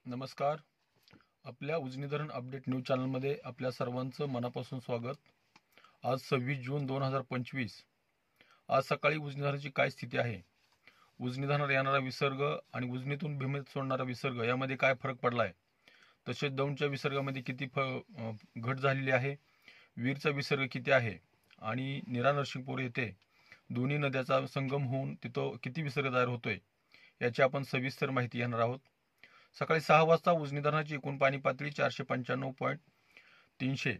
नमस्कार. आपल्या उजनी धरण अपडेट न्यूज चॅनलमध्ये आपल्या सर्वांचं मनापासून स्वागत. आज 26 जून 2025. आज सकाळी उजनी धरणाची काय स्थिती आहे, उजनी धरणावर येणारा विसर्ग आणि उजनीतून भीमेत सोडणारा विसर्ग यामध्ये काय फरक पडला आहे, तसेच दौंडच्या विसर्गामध्ये किती घट झालेली आहे, वीरचा विसर्ग किती आहे आणि नीरा नरसिंगपूर येथे दोन्ही नद्याचा संगम होऊन तिथं किती विसर्ग तयार होतोय याची आपण सविस्तर माहिती घेणार आहोत. सकाळी 6 वाजता उजनी धरणाची एकूण पाणी पातळी 495.300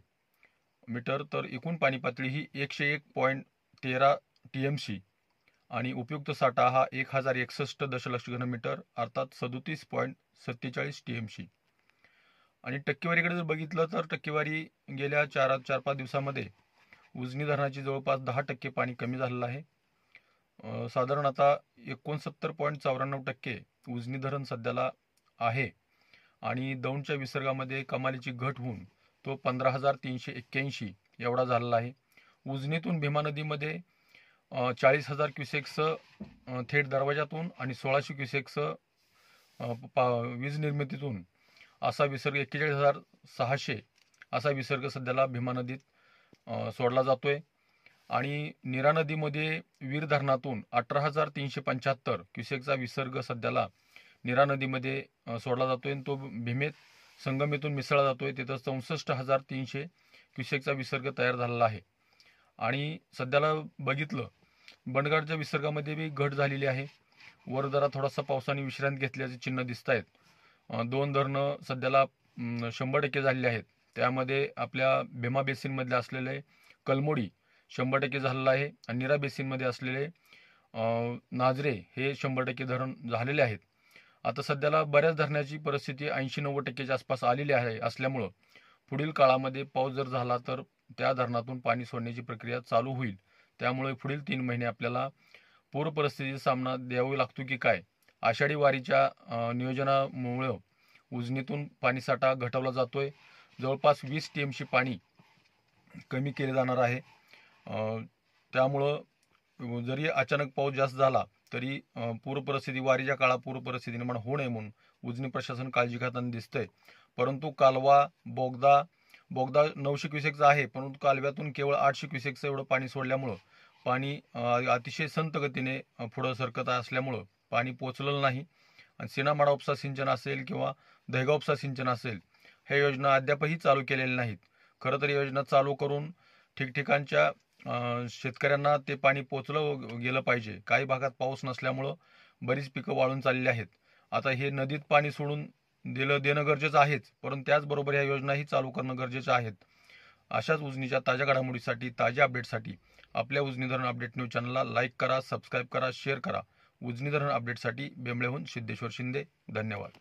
मीटर, तर एकूण पाणी पातळी ही 101.13 TMC आणि उपयुक्त साठा हा 1061 दशलक्ष घनमीटर अर्थात 37.47 TMC. आणि टक्केवारीकडे जर बघितलं तर टक्केवारी गेल्या 4-5 दिवसामध्ये उजनी धरणाची जवळपास 10% पाणी कमी झालेलं आहे. साधारण आता 69.94% उजनी धरण सध्याला आहे आणि दौंडच्या विसर्गामध्ये कमालीची घट होऊन तो 15,381 एवढा झालेला आहे. उजनीतून भीमा नदीमध्ये 40,000 क्युसेक्स थेट दरवाजातून आणि 1,600 क्युसेक्स वीज निर्मितीतून असा विसर्ग 41,600 असा विसर्ग सध्याला भीमा नदीत सोडला जातोय. आणि नीरा नदीमध्ये वीर धरणातून 18,375 क्युसेकचा विसर्ग सध्याला नीरा नदीमध्ये सोडला जातोय. तो भीमेत संगमेतून मिसळला जातोय. तिथं 64,300 क्युसेकचा विसर्ग तयार झालेला आहे. आणि सध्याला बघितलं बंडघाटच्या विसर्गामध्ये बी घट झालेली आहे. वर जरा थोडासा पावसाने विश्रांती घेतल्याचे चिन्ह दिसत आहेत. 2 धरणं सध्याला 100% झालेली आहेत. त्यामध्ये आपल्या भीमा बेसिनमधले असलेले कलमोडी 100% झालेलं आहे आणि नीरा बेसिनमध्ये असलेले नाझरे हे 100% धरण झालेले आहेत. आता सध्याला बऱ्याच धरणाची परिस्थिती 80-90%च्या आसपास आलेली आहे असल्यामुळं पुढील काळामध्ये पाऊस जर झाला तर त्या धरणातून पाणी सोडण्याची प्रक्रिया चालू होईल. त्यामुळे पुढील 3 महिने आपल्याला पूर परिस्थितीचा सामना द्यावा लागतो की काय. आषाढी वारीच्या नियोजनामुळे उजनीतून पाणीसाठा घटवला जातोय. जवळपास 20 TMC पाणी कमी केले जाणार आहे. त्यामुळं जरी अचानक पाऊस जास्त झाला तरी पूर परिस्थिती वारीच्या काळात पूर परिस्थिती निर्माण होऊ नये म्हणून उजनी प्रशासन काळजी घेताना दिसतंय. परंतु कालवा बोगदा 900 क्युसेकचा आहे, परंतु कालव्यातून केवळ 800 क्युसेकचं एवढं पाणी सोडल्यामुळं पाणी अतिशय संत गतीने पुढं सरकत असल्यामुळं पाणी पोचलेलं नाही. आणि सीनामाडा उपसा सिंचन असेल किंवा दहेगाव उपसा सिंचन असेल ह्या योजना अद्यापही चालू केलेल्या नाहीत. खरं तर योजना चालू करून ठिकठिकाणच्या शेतकऱ्यांना ते पाणी पोचलं गेलं पाहिजे. काही भागात पाऊस नसल्यामुळं बरीच पिकं वाळून चाललेली आहेत. आता हे नदीत पाणी सोडून देणं गरजेचं आहेच, परंतु त्याचबरोबर या योजनाही चालू करणं गरजेचं आहेत. अशाच उजनीच्या ताज्या घडामोडीसाठी ताज्या अपडेटसाठी आपल्या उजनी धरण अपडेट न्यूज चॅनलला लाईक करा, सबस्क्राईब करा, शेअर करा. उजनी धरण अपडेटसाठी बेंबळेहून सिद्धेश्वर शिंदे. धन्यवाद.